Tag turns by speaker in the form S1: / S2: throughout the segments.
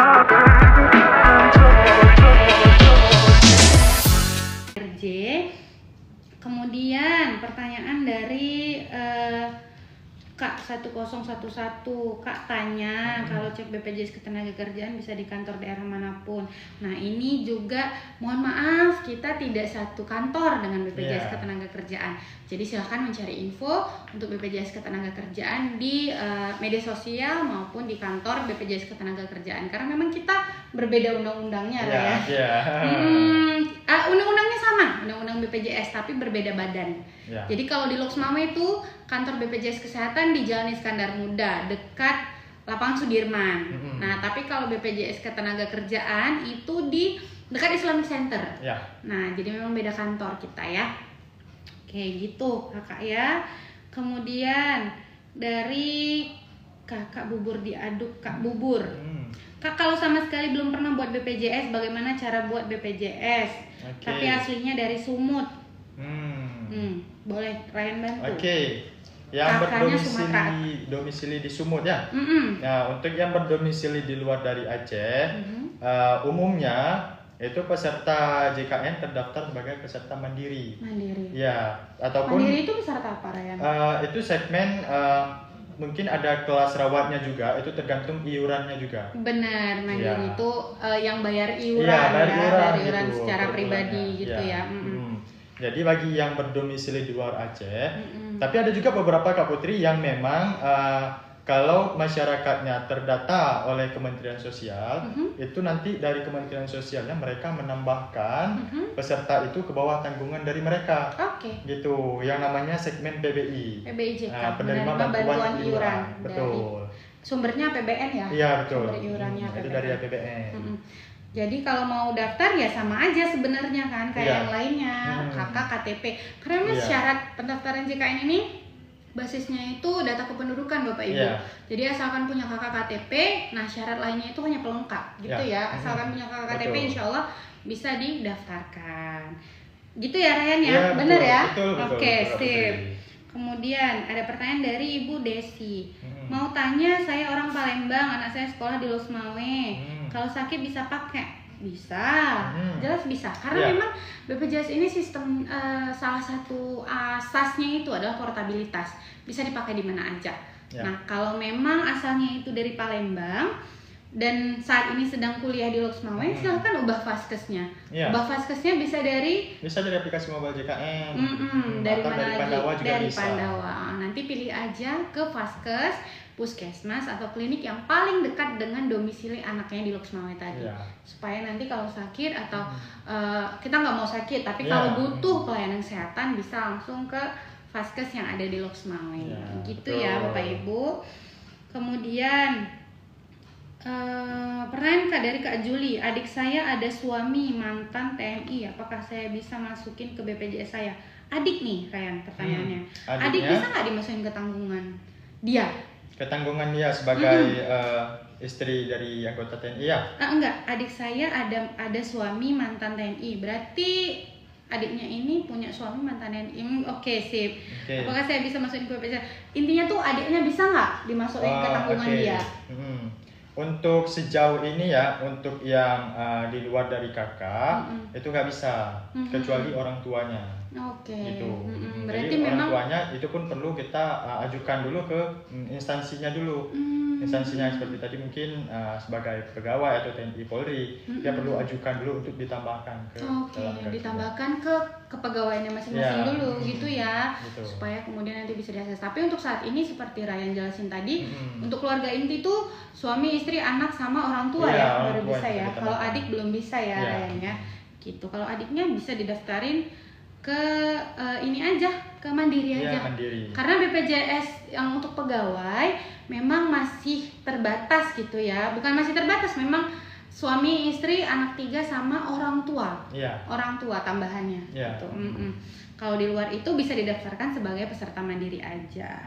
S1: RJ. Kemudian pertanyaan dari Kak 1011. Kak tanya kalau cek BPJS Ketenagakerjaan bisa di kantor daerah manapun. Nah ini juga mohon maaf kita tidak satu kantor dengan BPJS Ketenagakerjaan. Jadi silahkan mencari info untuk BPJS Ketenagakerjaan di media sosial maupun di kantor BPJS Ketenagakerjaan. Karena memang kita berbeda undang-undangnya lah ya. Undang-undangnya sama, undang-undang BPJS tapi berbeda badan. Jadi kalau di Loks Mame itu kantor BPJS Kesehatan di Jalan Iskandar Muda dekat Lapangan Sudirman. Nah, tapi kalau BPJS Ketenagakerjaan itu di dekat Islamic Center. Nah, jadi memang beda kantor kita ya. Oke, gitu Kakak ya. Kemudian dari Kakak Bubur diaduk, Kak Bubur. Kak kalau sama sekali belum pernah buat BPJS, bagaimana cara buat BPJS? Tapi aslinya dari Sumut. Boleh Ryan bantu.
S2: Yang berdomisili di Sumut ya. Nah, untuk yang berdomisili di luar dari Aceh, umumnya itu peserta JKN terdaftar sebagai peserta mandiri. Ya, ataupun
S1: mandiri itu peserta apa, Ryan?
S2: Itu segmen mungkin ada kelas rawatnya juga, itu tergantung iurannya juga.
S1: Benar, mandiri itu yang bayar iuran dari iuran secara pribadi gitu ya.
S2: Jadi bagi yang berdomisili di luar Aceh, tapi ada juga beberapa Kak Putri yang memang kalau masyarakatnya terdata oleh Kementerian Sosial, itu nanti dari Kementerian Sosialnya mereka menambahkan peserta itu ke bawah tanggungan dari mereka. Gitu, yang namanya segmen PBI.
S1: PBIJK,
S2: penerima bantuan iuran. Betul.
S1: Sumbernya APBN ya?
S2: Iya, betul.
S1: Sumber iurannya
S2: itu dari APBN.
S1: Jadi kalau mau daftar ya sama aja sebenarnya kan kayak yang lainnya, KK, KTP. Karena memang syarat pendaftaran JKN ini basisnya itu data kependudukan Bapak Ibu. Jadi asalkan punya KK KTP, nah syarat lainnya itu hanya pelengkap gitu ya. Asalkan punya KK KTP insya Allah bisa didaftarkan. Gitu ya Ryan ya? Bener ya? Oke, sip. Kemudian ada pertanyaan dari Ibu Desi. Mau tanya, saya orang Palembang, anak saya sekolah di Loks Mame. Kalau sakit bisa pakai? Bisa, jelas bisa. Karena memang BPJS ini sistem salah satu asasnya itu adalah portabilitas. Bisa dipakai di mana aja. Nah, kalau memang asalnya itu dari Palembang dan saat ini sedang kuliah di Loks Mame, silahkan ubah Vaskesnya. Ubah Vaskesnya bisa dari
S2: aplikasi mobile JKN.
S1: Dari mana
S2: dari
S1: lagi?
S2: Pandawa juga
S1: dari
S2: bisa.
S1: Pandawa. Nanti pilih aja ke Vaskes, puskesmas atau klinik yang paling dekat dengan domisili anaknya di Loks Mame tadi. Supaya nanti kalau sakit atau kita nggak mau sakit, tapi kalau butuh pelayanan kesehatan bisa langsung ke Vaskes yang ada di Loks Mame. Gitu ya Bapak Ibu. Kemudian pertanyaan Kak dari Kak Juli, adik saya ada suami mantan TNI, apakah saya bisa masukin ke BPJS saya? Adik nih Ryan pertanyaannya. Adik bisa nggak dimasukin ke tanggungan dia?
S2: Ke tanggungan dia sebagai istri dari anggota TNI ya?
S1: Enggak, adik saya ada suami mantan TNI, berarti adiknya ini punya suami mantan TNI. Oke, sip. Apakah saya bisa masukin ke BPJS? Intinya tuh adiknya bisa nggak dimasukin ke tanggungan dia?
S2: Untuk sejauh ini ya, untuk yang di luar dari kakak itu nggak bisa, kecuali orang tuanya. Gitu.
S1: Berarti
S2: jadi
S1: memang
S2: orang tuanya itu pun perlu kita ajukan dulu ke instansinya dulu. Instansinya seperti tadi mungkin sebagai pegawai atau TNI Polri, dia perlu ajukan dulu untuk ditambahkan ke dalam
S1: ditambahkan ke kepegawaiannya masing-masing dulu gitu ya. Supaya kemudian nanti bisa diakses. Tapi untuk saat ini seperti Ryan jelasin tadi, untuk keluarga inti tuh suami, istri, anak sama orang tua baru bisa ya. Kalau adik belum bisa ya Ryan ya. Gitu. Kalau adiknya bisa didaftarin ke ini aja, ke mandiri aja.
S2: Mandiri.
S1: Karena BPJS yang untuk pegawai memang masih terbatas gitu ya. Bukan masih terbatas, memang suami, istri, anak 3 sama orang tua. Orang tua tambahannya gitu. Kalau di luar itu bisa didaftarkan sebagai peserta mandiri aja.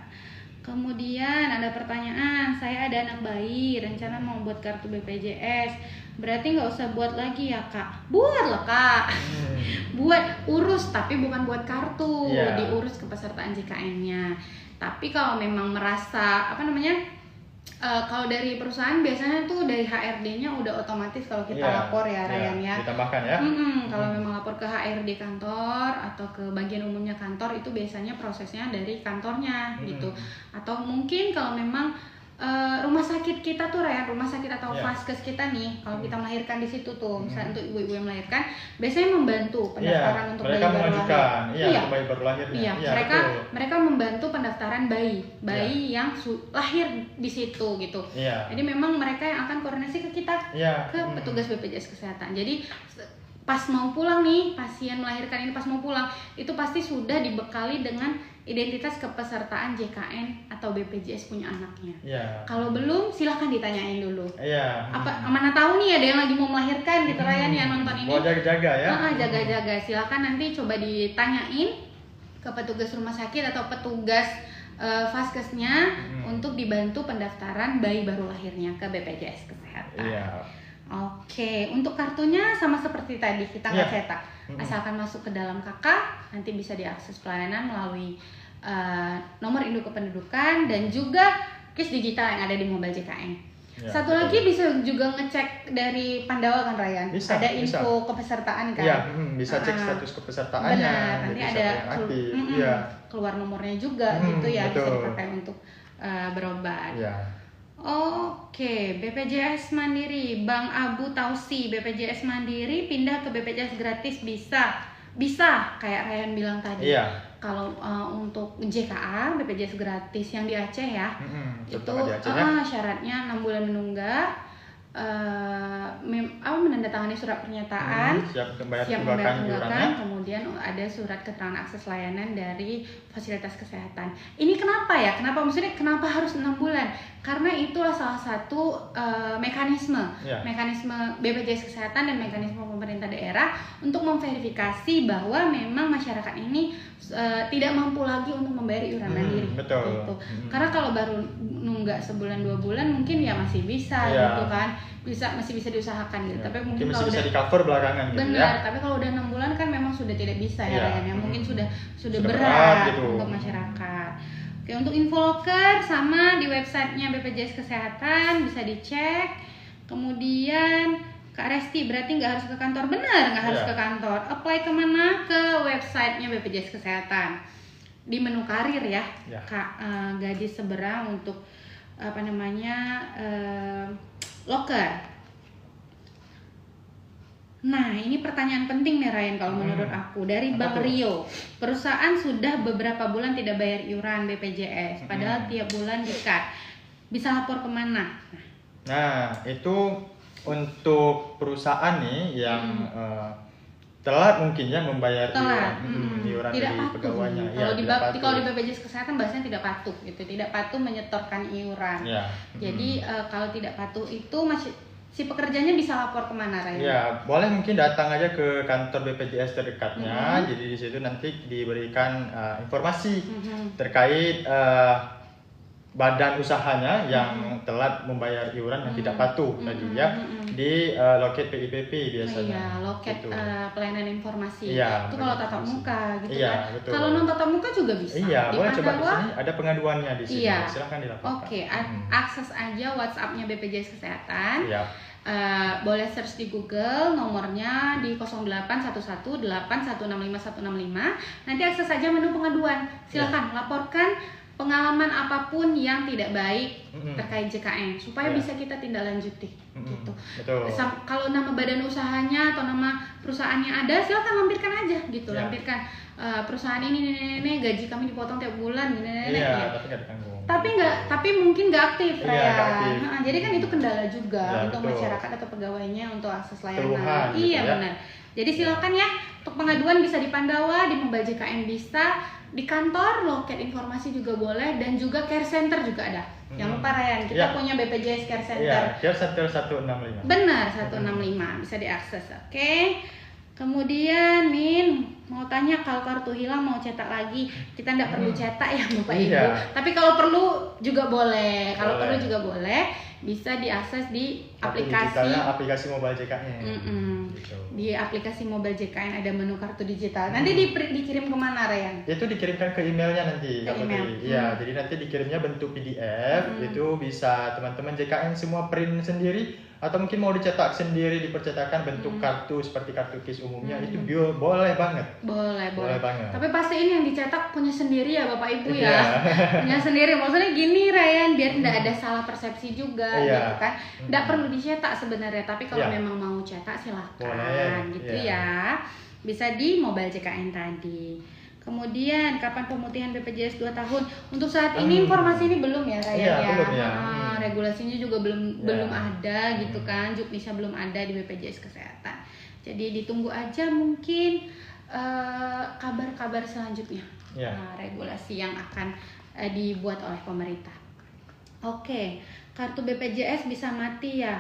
S1: Kemudian ada pertanyaan, saya ada anak bayi, rencana mau buat kartu BPJS, berarti nggak usah buat lagi ya Kak? Buat lah Kak, buat urus, tapi bukan buat kartu, diurus kepesertaan JKN-nya. Tapi kalau memang merasa Kalau dari perusahaan biasanya tuh dari HRD-nya udah otomatis kalau kita lapor ya Ryan ya.
S2: Ditambahkan ya.
S1: Kalau memang lapor ke HRD kantor atau ke bagian umumnya kantor itu biasanya prosesnya dari kantornya gitu. Atau mungkin kalau memang rumah sakit kita tuh Ryan, rumah sakit atau vaskes kita nih, kalau kita melahirkan di situ tuh, misalnya untuk ibu-ibu yang melahirkan, biasanya membantu pendaftaran untuk bayi baru lahir.
S2: Untuk bayi baru lahirnya.
S1: Mereka membantu pendaftaran bayi yang lahir di situ gitu. Jadi memang mereka yang akan koordinasi ke kita, ke petugas BPJS Kesehatan. Jadi pas mau pulang nih, pasien melahirkan ini pas mau pulang, itu pasti sudah dibekali dengan identitas kepesertaan JKN atau BPJS punya anaknya. Kalau belum, silahkan ditanyain dulu. Mana tahu nih ada yang lagi mau melahirkan gitu Ryan ya nonton ini.
S2: Mau jaga-jaga ya?
S1: Jaga-jaga. Silahkan nanti coba ditanyain ke petugas rumah sakit atau petugas vaskesnya untuk dibantu pendaftaran bayi baru lahirnya ke BPJS Kesehatan. Oke, untuk kartunya sama seperti tadi, kita nggak cetak. Asalkan masuk ke dalam KK, nanti bisa diakses pelayanan melalui nomor induk kependudukan dan juga kis digital yang ada di mobile JKN. Satu lagi bisa juga ngecek dari Pandawa kan Ryan? Ada info kepesertaan kan?
S2: Bisa cek status kepesertaannya.
S1: Benar, nanti ada keluar nomornya juga gitu ya, bisa dipakai untuk berobat. Oke, BPJS Mandiri, Bang Abu Tausi, BPJS Mandiri pindah ke BPJS gratis bisa kayak Ryan bilang tadi. Kalau untuk JKA BPJS gratis yang di Aceh ya, itu syaratnya 6 bulan menunggak, menandatangani surat pernyataan, siap membayar tunggakan, kemudian ada surat keterangan akses layanan dari fasilitas kesehatan. Ini kenapa ya? Kenapa harus 6 bulan? Karena itulah salah satu mekanisme BPJS Kesehatan dan mekanisme pemerintah daerah untuk memverifikasi bahwa memang masyarakat ini tidak mampu lagi untuk membayar iuran mandiri. Gitu. Karena kalau baru nunggak sebulan 2 bulan mungkin ya masih bisa gitu kan, masih bisa diusahakan gitu. Tapi mungkin
S2: masih bisa di cover belakangan gitu.
S1: Benar, tapi kalau udah 6 bulan kan memang sudah tidak bisa ya. Mungkin sudah berat gitu untuk masyarakat. Oke, untuk info loker sama di websitenya BPJS Kesehatan bisa dicek. Kemudian Kak Resti, berarti nggak harus ke kantor? Benar, nggak harus ke kantor. Apply kemana? Ke websitenya BPJS Kesehatan. Di menu karir ya, Kak, gaji seberang untuk loker. Nah, ini pertanyaan penting nih Ryan kalau menurut aku dari Bang Rio. Perusahaan sudah beberapa bulan tidak bayar iuran BPJS, padahal tiap bulan di-cut. Bisa lapor kemana?
S2: Nah, itu untuk perusahaan nih yang telat mungkinnya membayar iuran dari pegawainya.
S1: Kalau di BPJS Kesehatan bahasanya tidak patuh gitu, tidak patuh menyetorkan iuran. Jadi kalau tidak patuh itu si pekerjanya bisa lapor kemana Ryan?
S2: Boleh mungkin datang aja ke kantor BPJS terdekatnya. Jadi di situ nanti diberikan informasi terkait badan usahanya yang telat membayar iuran yang tidak patuh tadi ya, di loket PIPP biasanya.
S1: Loket
S2: gitu.
S1: Pelayanan informasi. Itu kalau tatap muka gitu kan.
S2: Betul.
S1: Kalau non tatap muka juga bisa.
S2: Boleh coba di sini ada pengaduannya di sini. Silakan dilaporkan.
S1: Akses aja WhatsApp-nya BPJS Kesehatan. Boleh search di Google, nomornya di 08118165 Nanti akses saja menu pengaduan. Silakan laporkan pengalaman apapun yang tidak baik terkait JKN supaya bisa kita tindak lanjuti gitu. Kalau nama badan usahanya atau nama perusahaannya ada, silakan lampirkan aja gitu. Lampirkan perusahaan ini gaji kami dipotong tiap bulan tapi mungkin nggak aktif jadi kan itu kendala juga untuk masyarakat atau pegawainya untuk akses layanan. Benar. Jadi silakan ya, untuk pengaduan bisa di Pandawa, di Mobile JKN bisa, di kantor, loket informasi juga boleh, dan juga care center juga ada. Jangan lupa Ryan, kita punya BPJS Care Center.
S2: Care Center 165.
S1: Benar, 165 bisa diakses. Kemudian mau tanya, kalau kartu hilang mau cetak lagi, kita nggak perlu cetak ya Bapak Ibu. Tapi kalau perlu juga boleh. bisa diakses di
S2: Kartu
S1: aplikasi
S2: digitalnya, aplikasi mobile JKN. Gitu.
S1: Di aplikasi mobile JKN ada menu kartu digital. Nanti dikirim kemana, Ryan?
S2: Itu dikirimkan ke emailnya nanti,
S1: Ke
S2: Kak Putri.
S1: email.
S2: Iya, jadi nanti dikirimnya bentuk PDF. Itu bisa teman-teman JKN semua print sendiri, atau mungkin mau dicetak sendiri di percetakan bentuk kartu seperti kartu KIS umumnya. Itu boleh banget.
S1: Boleh
S2: banget.
S1: Tapi pasti ini yang dicetak punya sendiri ya Bapak Ibu ya.
S2: Iya.
S1: Punya sendiri. Maksudnya gini, Ryan, biar tidak ada salah persepsi juga gitu kan. Tidak perlu dicetak sebenarnya, tapi kalau memang mau cetak silahkan.
S2: Boleh.
S1: Gitu ya. Bisa di mobile JKN tadi. Kemudian kapan pemutihan BPJS 2 tahun? Untuk saat ini informasi ini belum ya, Ryan
S2: Iya,
S1: ya.
S2: belum ya.
S1: Regulasinya juga belum ada gitu kan. Juknisnya belum ada di BPJS Kesehatan. Jadi ditunggu aja mungkin kabar-kabar selanjutnya. Regulasi yang akan dibuat oleh pemerintah. Oke, kartu BPJS bisa mati ya?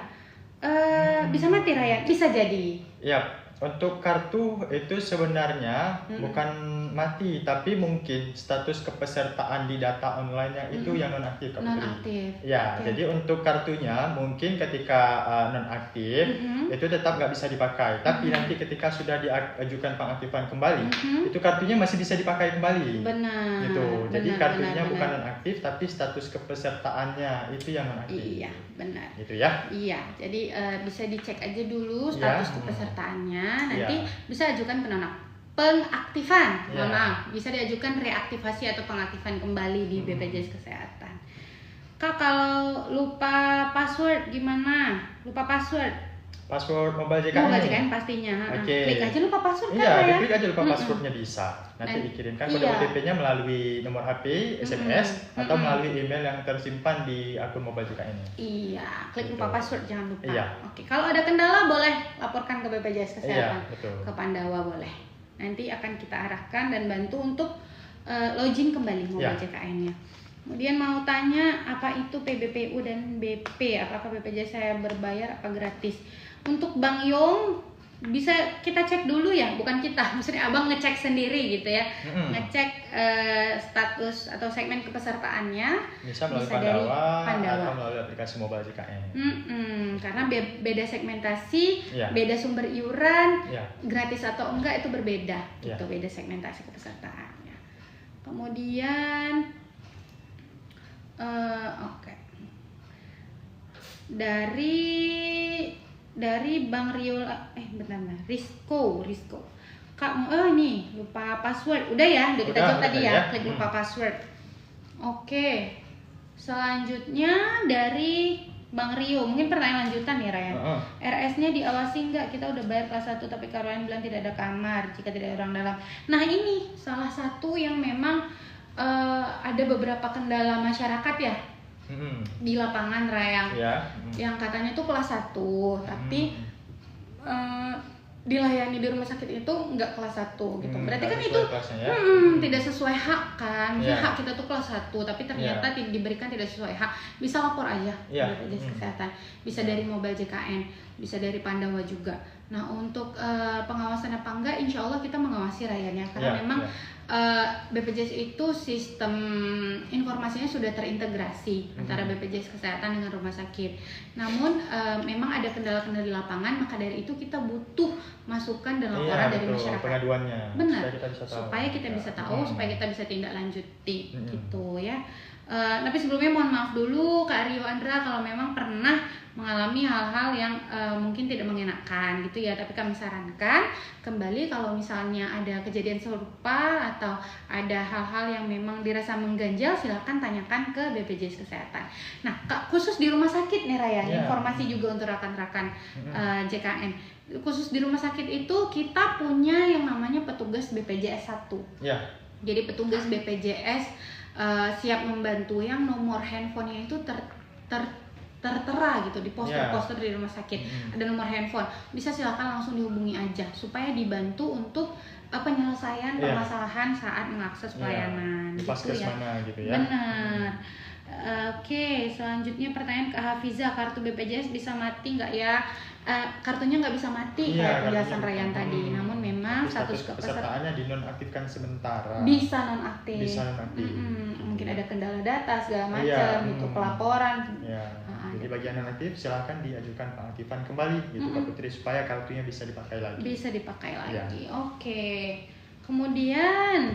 S1: Bisa mati, Ryan? Bisa jadi.
S2: Iya. Untuk kartu itu sebenarnya bukan mati, tapi mungkin status kepesertaan di data online-nya itu yang nonaktif, Kak Putri.
S1: Nonaktif.
S2: Ya, jadi untuk kartunya mungkin ketika nonaktif itu tetap nggak bisa dipakai. Tapi nanti ketika sudah diajukan pengaktifan kembali, itu kartunya masih bisa dipakai kembali.
S1: Benar.
S2: Gitu. Jadi kartunya bukan
S1: benar.
S2: nonaktif, tapi status kepesertaannya itu yang nonaktif.
S1: Iya, benar.
S2: Gitu ya.
S1: Iya, jadi bisa dicek aja dulu status kepesertaannya. Nanti bisa ajukan pengaktifan, bisa diajukan reaktivasi atau pengaktifan kembali di BPJS Kesehatan. Kak, kalau lupa password gimana? Lupa password?
S2: Password mobile JKN.
S1: Mobile JKN pastinya. Klik aja lupa password kan
S2: ya?
S1: Iya,
S2: klik aja lupa passwordnya bisa. Nanti dikirimkan kode OTP-nya melalui nomor HP, SMS, atau melalui email yang tersimpan di akun mobile JKN.
S1: Iya, klik lupa password jangan lupa.
S2: Iya.
S1: Oke, kalau ada kendala boleh laporkan ke BPJS Kesehatan.
S2: Iya, betul.
S1: Ke Pandawa boleh. Nanti akan kita arahkan dan bantu untuk login kembali mobile JKN-nya. Kemudian mau tanya apa itu PBPU dan BP? Apakah BPJS saya berbayar apa gratis? Untuk Bang Yong bisa kita cek dulu ya, bukan kita, maksudnya abang ngecek sendiri gitu ya, ngecek status atau segmen kepesertaannya
S2: bisa melalui
S1: dari
S2: Pandawa atau melalui aplikasi mobile JKN.
S1: Karena beda segmentasi, beda sumber iuran, gratis atau enggak itu berbeda, gitu, beda segmentasi kepesertaannya. Kemudian dari Bang Rio, bentar, Risco. Kak, ini lupa password. Udah ya, udah kita jawab tadi ya, klik lupa password. Oke. Selanjutnya dari Bang Rio, mungkin pertanyaan lanjutan ya, Ryan. RS-nya diawasi nggak? Kita udah bayar kelas 1 tapi karyawan bilang tidak ada kamar jika tidak ada orang dalam. Nah, ini salah satu yang memang ada beberapa kendala masyarakat ya. Di lapangan, Rayang, yang katanya tuh kelas 1 tapi dilayani di rumah sakit itu nggak kelas 1 gitu. Berarti kan itu tidak sesuai hak kan. Hak kita tuh kelas 1 tapi ternyata diberikan tidak sesuai hak. Bisa lapor aja ke BPJS Kesehatan. Bisa dari mobile JKN, bisa dari Pandawa juga. Nah, untuk pengawasan apa enggak, insya Allah kita mengawasi rakyatnya karena memang BPJS itu sistem informasinya sudah terintegrasi antara BPJS Kesehatan dengan rumah sakit. Namun memang ada kendala-kendala di lapangan, maka dari itu kita butuh masukan dan laporan dari masyarakat.
S2: Pengaduannya.
S1: Benar. Supaya kita bisa tahu, supaya kita bisa tindak lanjuti gitu ya. Tapi sebelumnya mohon maaf dulu Kak Rio Andra kalau memang pernah mengalami hal-hal yang mungkin tidak mengenakan gitu ya, tapi kami sarankan kembali kalau misalnya ada kejadian serupa atau ada hal-hal yang memang dirasa mengganjal, silahkan tanyakan ke BPJS Kesehatan. Nah, khusus di rumah sakit nih Raya, informasi juga untuk rekan-rekan JKN. Khusus di rumah sakit itu kita punya yang namanya petugas BPJS 1. Jadi petugas BPJS siap membantu yang nomor handphonenya itu tertera gitu di poster-poster di rumah sakit. Ada nomor handphone, bisa silakan langsung dihubungi aja supaya dibantu untuk penyelesaian permasalahan saat mengakses pelayanan gitu ya.
S2: Gitu ya.
S1: Benar. Oke, selanjutnya pertanyaan ke Hafiza, kartu BPJS bisa mati nggak ya? Kartunya nggak bisa mati kayak penjelasan Ryan tadi, namun memang status
S2: kepesertaannya dinonaktifkan sementara.
S1: Bisa nonaktif.
S2: Mungkin
S1: ada kendala data segala macam, itu pelaporan.
S2: Bagi bagian non aktif silakan diajukan pengaktifan kembali gitu Kak Putri supaya kartunya bisa dipakai lagi.
S1: Bisa dipakai lagi.
S2: Ya.
S1: Oke. Kemudian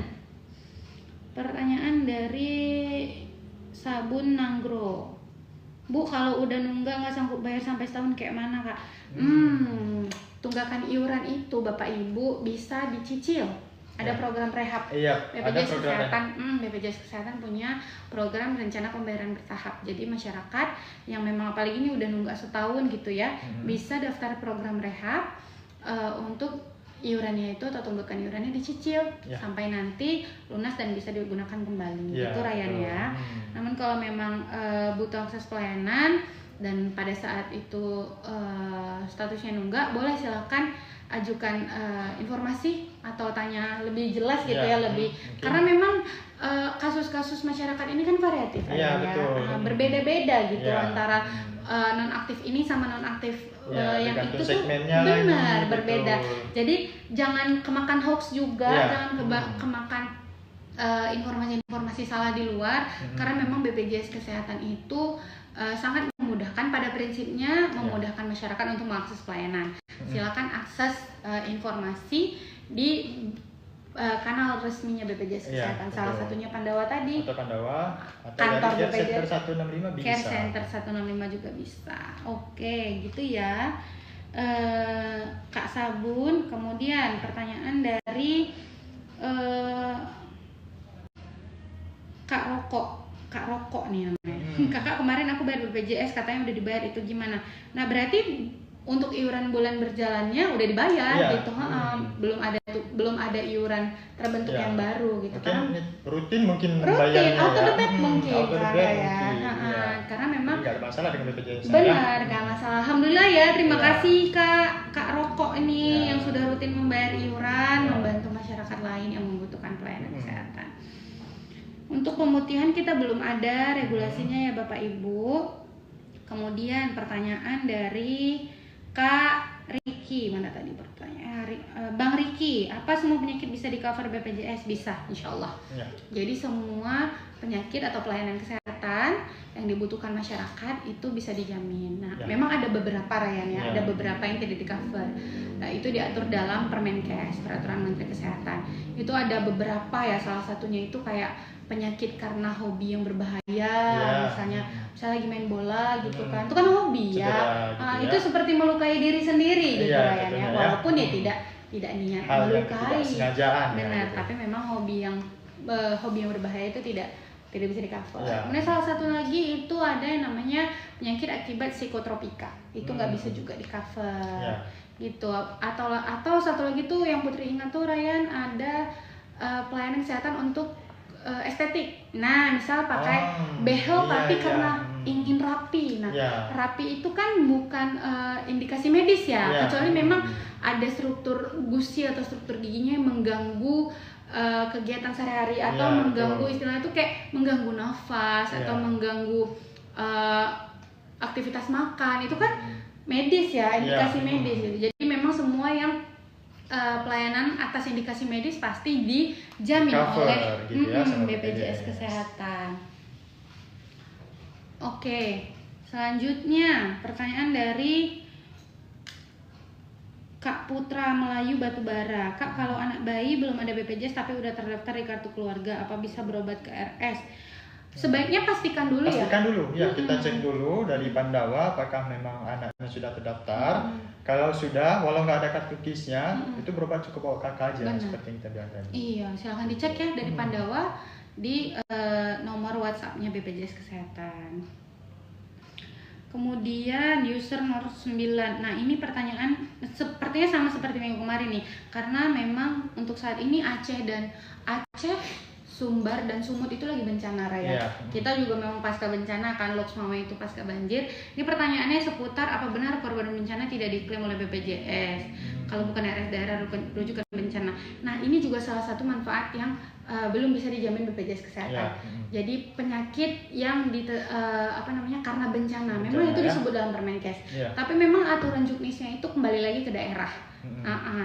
S1: pertanyaan dari Sabun Nanggro. Bu, kalau udah nunggak nggak sanggup bayar sampai setahun kayak mana Kak? Tunggakan iuran itu Bapak Ibu bisa dicicil. Ada program rehab.
S2: Iya,
S1: BPJS Kesehatan, BPJS Kesehatan punya program rencana pembayaran bertahap. Jadi masyarakat yang memang apalagi ini udah nunggak setahun gitu ya, bisa daftar program rehab untuk iurannya itu atau tunggakan iurannya dicicil sampai nanti lunas dan bisa digunakan kembali. Itu Ryan ya. Namun kalau memang butuh akses pelayanan dan pada saat itu statusnya nunggak, boleh silakan ajukan informasi atau tanya lebih jelas gitu ya, lebih karena memang kasus-kasus masyarakat ini kan variatif ya, berbeda-beda gitu antara non-aktif ini sama non-aktif yang itu tuh benar berbeda. Jadi jangan kemakan hoax juga, jangan kemakan informasi salah di luar karena memang BPJS Kesehatan itu sangat memudahkan pada prinsipnya, memudahkan masyarakat untuk mengakses pelayanan. Silakan akses informasi di kanal resminya BPJS Kesehatan. Salah satunya Pandawa tadi.
S2: Atau Pandawa, atau
S1: kantor
S2: Care
S1: BPJS
S2: Center 165 bisa.
S1: Care Center 165 juga bisa. Oke, gitu ya. Kak Sabun. Kemudian pertanyaan dari Kak Rokok nih namanya. Kakak, kemarin aku bayar BPJS katanya udah dibayar, itu gimana? Nah, berarti untuk iuran bulan berjalannya udah dibayar gitu. Belum ada iuran terbentuk yang baru gitu kan.
S2: Rutin bayarnya
S1: auto debit mungkin
S2: ya.
S1: Karena memang
S2: enggak ada masalah dengan BPJS.
S1: Benar, enggak masalah. Alhamdulillah ya, terima kasih Kak Rokok ini yang sudah rutin membayar iuran, membantu masyarakat lain yang membutuhkan pelayanan kesehatan. Untuk pemutihan kita belum ada regulasinya ya Bapak Ibu. Kemudian pertanyaan dari Kak Riki, mana tadi pertanyaan? Bang Riki, apa semua penyakit bisa di cover BPJS? Bisa, insya Allah. Jadi semua penyakit atau pelayanan kesehatan yang dibutuhkan masyarakat itu bisa dijamin. Nah, memang ada beberapa Ryan ya, ada beberapa yang tidak di cover. Nah, itu diatur dalam Permenkes, Peraturan Menteri Kesehatan. Itu ada beberapa ya, salah satunya itu kayak penyakit karena hobi yang berbahaya, misalnya lagi main bola gitu kan, itu kan hobi ya. Itu seperti melukai diri sendiri gitu Ryan ya, walaupun tidak niat melukai, benar, tapi memang hobi yang berbahaya itu tidak bisa di cover. Kemudian salah satu lagi itu ada yang namanya penyakit akibat psikotropika, itu nggak bisa juga di cover gitu. Atau satu lagi tuh yang Putri ingat tuh Ryan, ada pelayanan kesehatan untuk estetik. Nah, misal pakai behel tapi karena ingin rapi. Nah, rapi itu kan bukan indikasi medis ya, kecuali memang ada struktur gusi atau struktur giginya yang mengganggu kegiatan sehari-hari atau mengganggu istilahnya itu kayak mengganggu nafas atau mengganggu aktivitas makan. Itu kan medis ya, indikasi medis gitu. Jadi memang semua yang pelayanan atas indikasi medis pasti dijamin oleh gitu BPJS Kesehatan. Oke, selanjutnya pertanyaan dari Kak Putra Melayu Batubara. Kak, kalau anak bayi belum ada BPJS tapi udah terdaftar di kartu keluarga, apa bisa berobat ke RS? Sebaiknya pastikan dulu ya.
S2: Kita cek dulu dari Pandawa apakah memang anaknya sudah terdaftar. Kalau sudah, walau nggak ada kartu KIS-nya, itu berobat cukup OKK aja seperti yang kita bilang tadi. Iya,
S1: silahkan dicek ya dari Pandawa di nomor WhatsApp-nya BPJS Kesehatan. Kemudian user nomor 9. Nah, ini pertanyaan sepertinya sama seperti minggu kemarin nih. Karena memang untuk saat ini Aceh, Sumbar dan Sumut itu lagi bencana Raya. Kita juga memang pasca bencana kan, Loks Mawai itu pasca banjir. Ini pertanyaannya seputar apa benar korban bencana tidak diklaim oleh BPJS? Kalau bukan RS daerah rujukan bencana. Nah, ini juga salah satu manfaat yang belum bisa dijamin BPJS Kesehatan. Jadi penyakit yang karena bencana memang itu disebut dalam Permenkes. Tapi memang aturan juknisnya itu kembali lagi ke daerah.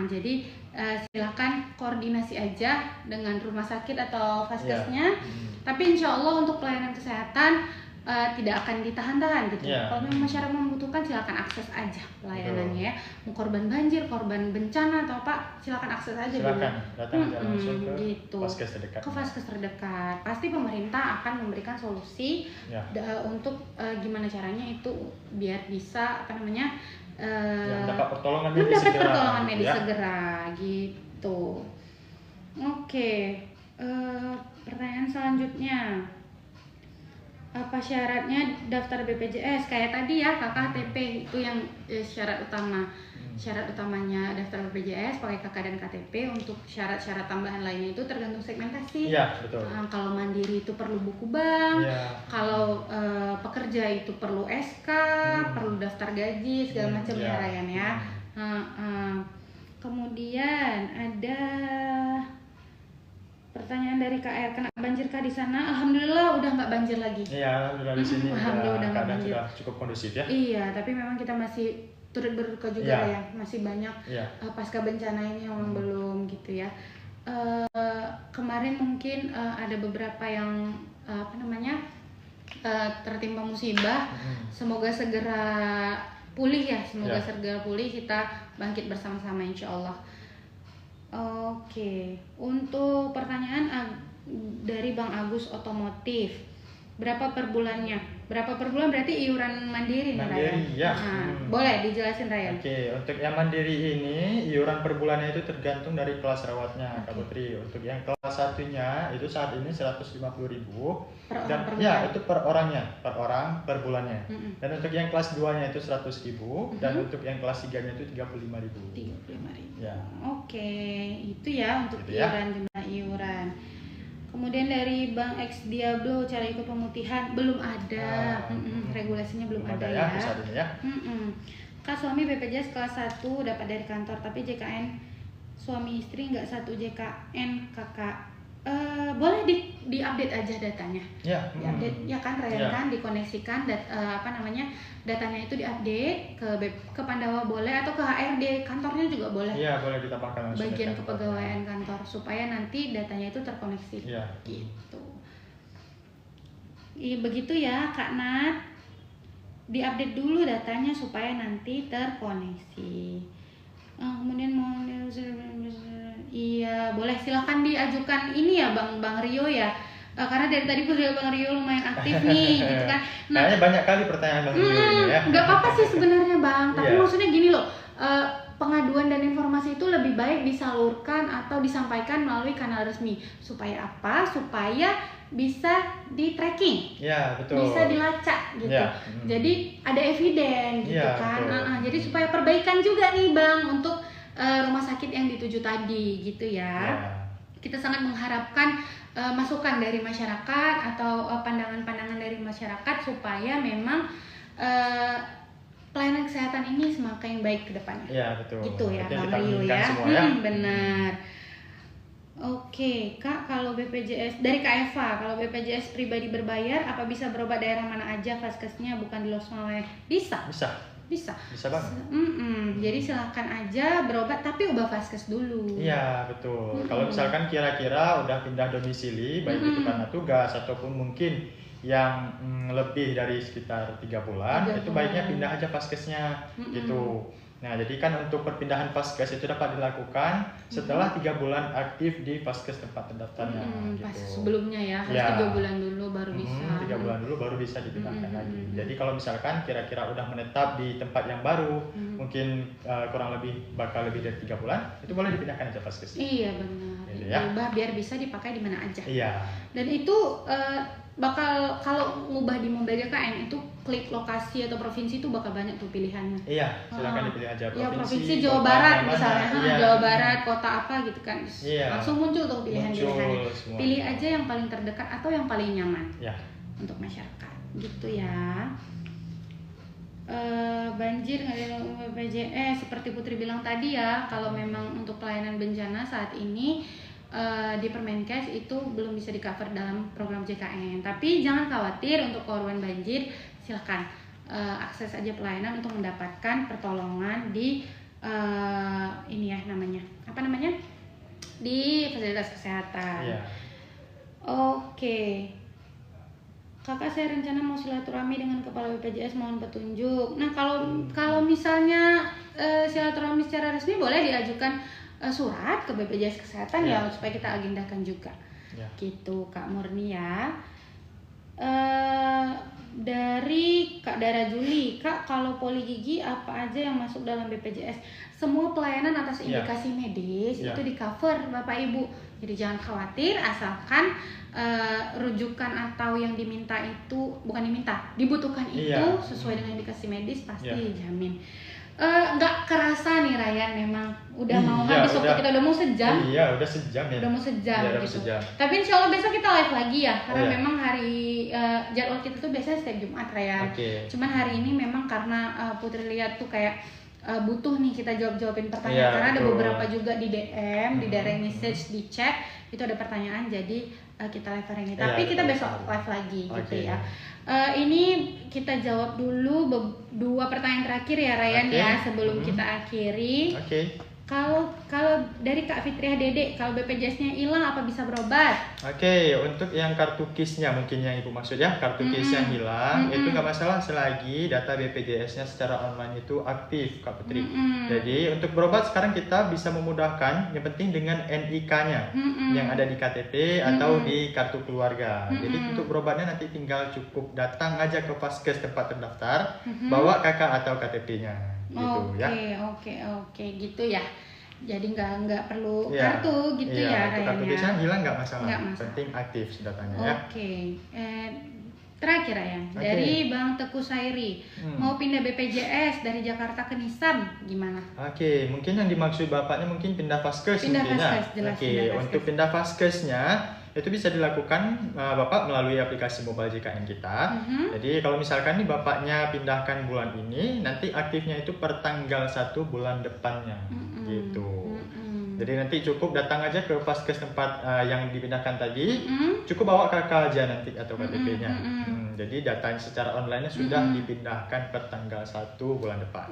S1: Jadi silakan koordinasi aja dengan rumah sakit atau vaskesnya. Tapi insya Allah untuk pelayanan kesehatan tidak akan ditahan-tahan gitu.
S2: Yeah.
S1: Kalau memang masyarakat membutuhkan, silakan akses aja pelayanannya ya. Mau korban banjir, korban bencana atau apa, silakan akses aja dulu.
S2: Silakan datang aja langsung ke
S1: gitu.
S2: Vaskes terdekat.
S1: Ke Vaskes terdekat. Pasti pemerintah akan memberikan solusi untuk gimana caranya itu biar bisa
S2: mendapat pertolongan
S1: medis segera gitu. Oke. Pertanyaan selanjutnya, apa syaratnya daftar BPJS? Kayak tadi ya, KTP itu yang syarat utama. Syarat utamanya daftar BPJS pakai KK dan KTP. Untuk syarat-syarat tambahan lainnya itu tergantung segmentasi.
S2: Iya, betul.
S1: Kalau mandiri itu perlu buku bank. Kalau pekerja itu perlu SK, perlu daftar gaji segala macam ya Ryan ya. Kemudian ada pertanyaan dari KR, kena banjir kah di sana? Alhamdulillah udah nggak banjir lagi.
S2: Iya, alhamdulillah di sini
S1: udah nggak banjir.
S2: Sudah cukup kondusif ya.
S1: Iya, tapi memang kita masih turut berduka juga ya. Masih banyak pasca bencana ini yang belum gitu ya. Kemarin mungkin ada beberapa yang tertimpa musibah. Semoga segera pulih ya. Segera pulih, kita bangkit bersama-sama insya Allah. Oke, untuk pertanyaan dari Bang Agus Otomotif, berapa per bulannya? Berapa per bulan berarti iuran mandiri nih Ryan?
S2: Ya.
S1: Boleh dijelasin Ryan?
S2: Oke, untuk yang mandiri ini iuran per bulannya itu tergantung dari kelas rawatnya Kak Putri. Untuk yang kelas satunya itu saat ini 150.000 dan itu per orangnya, per orang per bulannya. Dan untuk yang kelas 2-nya itu 100.000 dan untuk yang kelas 3-nya itu 35.000.
S1: 35.000.
S2: Ya.
S1: Oke, itu ya untuk jumlah iuran. Kemudian dari Bang X Diablo, cara ikut pemutihan belum ada, regulasinya belum ada ya. Kak, suami BPJS kelas 1 dapat dari kantor, tapi JKN suami istri nggak satu JKN kakak. Boleh diupdate aja datanya. Diupdate ya kan Ryan kan, dikoneksikan datanya itu diupdate ke Pandawa boleh atau ke HRD kantornya juga boleh.
S2: Iya, boleh ditambahkan langsung
S1: bagian kepegawaian kantor supaya nanti datanya itu terkoneksi. Gitu. Begitu ya Kak Nat. Diupdate dulu datanya supaya nanti terkoneksi. Kemudian mau boleh silakan diajukan ini ya Bang Rio ya. Karena dari tadi Bang Rio lumayan aktif nih gitu kan.
S2: Kayaknya banyak kali pertanyaan Bang Rio ini ya.
S1: Nggak apa-apa sih sebenarnya Bang, tapi maksudnya gini loh, pengaduan dan informasi itu lebih baik disalurkan atau disampaikan melalui kanal resmi. Supaya apa? Supaya bisa di tracking, betul. Bisa dilacak gitu. Jadi ada eviden gitu kan. Jadi supaya perbaikan juga nih Bang untuk rumah sakit yang dituju tadi gitu ya. Kita sangat mengharapkan masukan dari masyarakat atau pandangan-pandangan dari masyarakat supaya memang pelayanan kesehatan ini semakin baik ke depannya.
S2: Iya, betul.
S1: Gitu ya Bang Rio ya. Benar. Oke, Kak, kalau BPJS dari Kak Eva, kalau BPJS pribadi berbayar, apa bisa berobat daerah mana aja vaskesnya bukan di Losmaweh? Bisa banget. Jadi silahkan aja berobat tapi ubah vaskes dulu.
S2: Iya, betul. Kalau misalkan kira-kira udah pindah domisili, baik itu karena tugas ataupun mungkin yang lebih dari sekitar 3 bulan, itu baiknya pindah aja vaskesnya gitu. Nah, jadi kan untuk perpindahan vaskes itu dapat dilakukan setelah 3 bulan aktif di vaskes tempat terdaftarnya.
S1: Pas sebelumnya ya, harus 3 bulan dulu baru bisa.
S2: 3 bulan dulu baru bisa dipindahkan lagi. Jadi kalau misalkan kira-kira udah menetap di tempat yang baru, mungkin kurang lebih bakal lebih dari 3 bulan, itu boleh dipindahkan aja vaskes.
S1: Iya benar.
S2: Gitu ya.
S1: Biar bisa dipakai di mana aja.
S2: Iya.
S1: Dan itu bakal kalau ngubah di mobil JKN itu klik lokasi atau provinsi itu bakal banyak tuh pilihannya.
S2: Iya, silakan dipilih aja
S1: provinsi Jawa Barat misalnya, Jawa Barat kota apa gitu kan. Langsung muncul tuh pilihannya. Pilih aja yang paling terdekat atau yang paling nyaman untuk masyarakat. Gitu ya. Banjir nggak ada BPJS seperti Putri bilang tadi ya, kalau memang untuk pelayanan bencana saat ini di Permenkes itu belum bisa di-cover dalam program JKN. Tapi jangan khawatir, untuk korban banjir silahkan akses aja pelayanan untuk mendapatkan pertolongan di di fasilitas kesehatan. Oke. Kakak, saya rencana mau silaturahmi dengan Kepala BPJS, mohon petunjuk. Nah, kalau misalnya silaturahmi secara resmi boleh diajukan surat ke BPJS Kesehatan ya supaya kita agendakan juga. Gitu Kak Murni ya. Dari Kak Dara Juli, Kak, kalau poli gigi apa aja yang masuk dalam BPJS? Semua pelayanan atas indikasi medis itu di cover Bapak Ibu. Jadi jangan khawatir, asalkan rujukan atau yang diminta itu dibutuhkan itu sesuai dengan indikasi medis, pasti dijamin. Nggak kerasa nih Ryan, memang udah mau habis waktu kita, udah mau sejam.
S2: Iya, udah sejam ya.
S1: Udah mau sejam gitu.
S2: Sejam.
S1: Tapi insya Allah besok kita live lagi ya, karena memang hari jadwal kita tuh biasanya setiap Jumat Ryan. Cuman hari ini memang karena Putri lihat tuh kayak butuh nih kita jawabin pertanyaan, karena ada beberapa juga di DM, di direct message, di chat itu ada pertanyaan, jadi kita live hari ini. Tapi kita besok live lagi gitu ya. Ini kita jawab dulu 2 pertanyaan terakhir ya Ryan ya sebelum kita akhiri. Kalau dari Kak Fitriah Dede, kalau BPJS-nya hilang apa bisa berobat?
S2: Untuk yang kartu KIS-nya mungkin yang Ibu maksud ya, kartu KIS yang hilang itu nggak masalah selagi data BPJS-nya secara online itu aktif, Kak Putri. Jadi untuk berobat sekarang kita bisa memudahkan, yang penting dengan NIK-nya yang ada di KTP atau di kartu keluarga. Jadi untuk berobatnya nanti tinggal cukup datang aja ke Vaskes tempat terdaftar, bawa KK atau KTP-nya. Oke,
S1: gitu ya. Jadi nggak perlu kartu gitu ya
S2: Ryan. Kartu biasanya hilang nggak masalah. Penting aktif datanya ya.
S1: Terakhir ya, dari Bang Teguh Sairi, mau pindah BPJS dari Jakarta ke Nisan, gimana?
S2: Mungkin yang dimaksud bapaknya mungkin pindah Vaskes mungkin ya. Untuk pindah Vaskesnya itu bisa dilakukan Bapak melalui aplikasi mobile JKN kita. Jadi kalau misalkan nih Bapaknya pindahkan bulan ini, nanti aktifnya itu per tanggal 1 bulan depannya gitu. Jadi nanti cukup datang aja ke Vaskes tempat yang dipindahkan tadi, cukup bawa KK aja nanti atau KTP-nya. Jadi datanya secara online sudah dipindahkan per tanggal 1 bulan depan.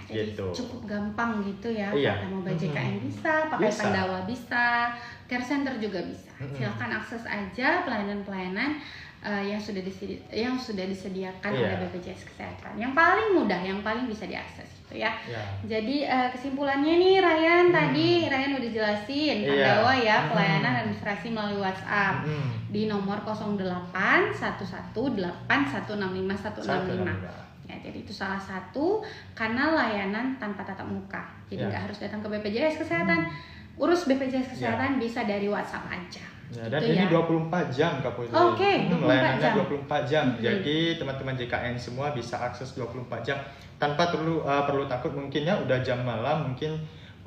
S1: Jadi cukup gampang gitu ya.
S2: Pakai
S1: mobile JKN bisa, pakai Pandawa bisa, care center juga bisa. Silakan akses aja pelayanan-pelayanan yang sudah disediakan oleh BPJS Kesehatan. Yang paling mudah, yang paling bisa diakses gitu ya. Jadi kesimpulannya nih Ryan, tadi Ryan udah jelasin Pandawa ya, pelayanan administrasi melalui WhatsApp di nomor 0818165165. Ya, jadi itu salah satu kanal layanan tanpa tatap muka. Jadi nggak harus datang ke BPJS Kesehatan. Urus BPJS Kesehatan bisa dari WhatsApp aja.
S2: Dan ini 24 jam Kak Putri. Layanannya 24 jam. Jadi teman-teman JKN semua bisa akses 24 jam tanpa perlu takut mungkin ya udah jam malam mungkin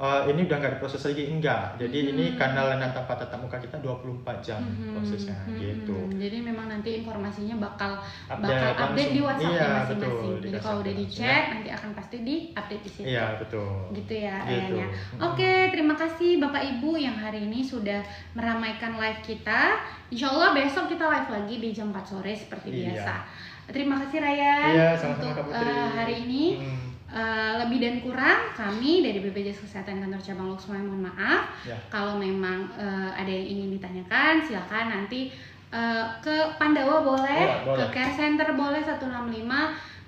S2: ini udah nggak diproses lagi, enggak. Jadi ini kanal layanan tanpa tatap muka kita 24 jam prosesnya gitu.
S1: Jadi memang nanti informasinya bakal update di WhatsApp masing-masing. Jadi kalau udah di chat nanti akan pasti di-update di situ.
S2: Iya, betul.
S1: Gitu ya ayahnya. Oke, terima kasih Bapak Ibu yang hari ini sudah meramaikan live kita. Insya Allah besok kita live lagi di jam 4 sore seperti biasa. Terima kasih Ryan untuk hari ini. Lebih dan kurang kami dari BPJS Kesehatan Kantor Cabang Loksmawe mohon maaf. Kalau memang ada yang ingin ditanyakan silakan nanti ke Pandawa boleh, ke Care Center boleh 165,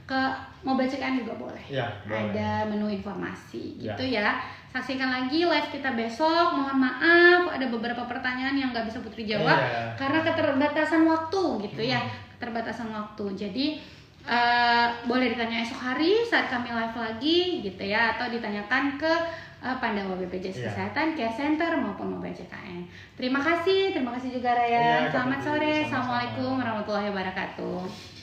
S1: ke Mobile JKN juga boleh. Ada menu informasi gitu ya. Saksikan lagi live kita besok. Mohon maaf ada beberapa pertanyaan yang nggak bisa Putri jawab karena keterbatasan waktu gitu ya, keterbatasan waktu. Jadi boleh ditanya esok hari saat kami live lagi gitu ya, atau ditanyakan ke Pandawa BPJS Kesehatan, Care Center maupun Mobile JKN. Terima kasih juga Ryan. Selamat sore. Assalamualaikum warahmatullahi wabarakatuh.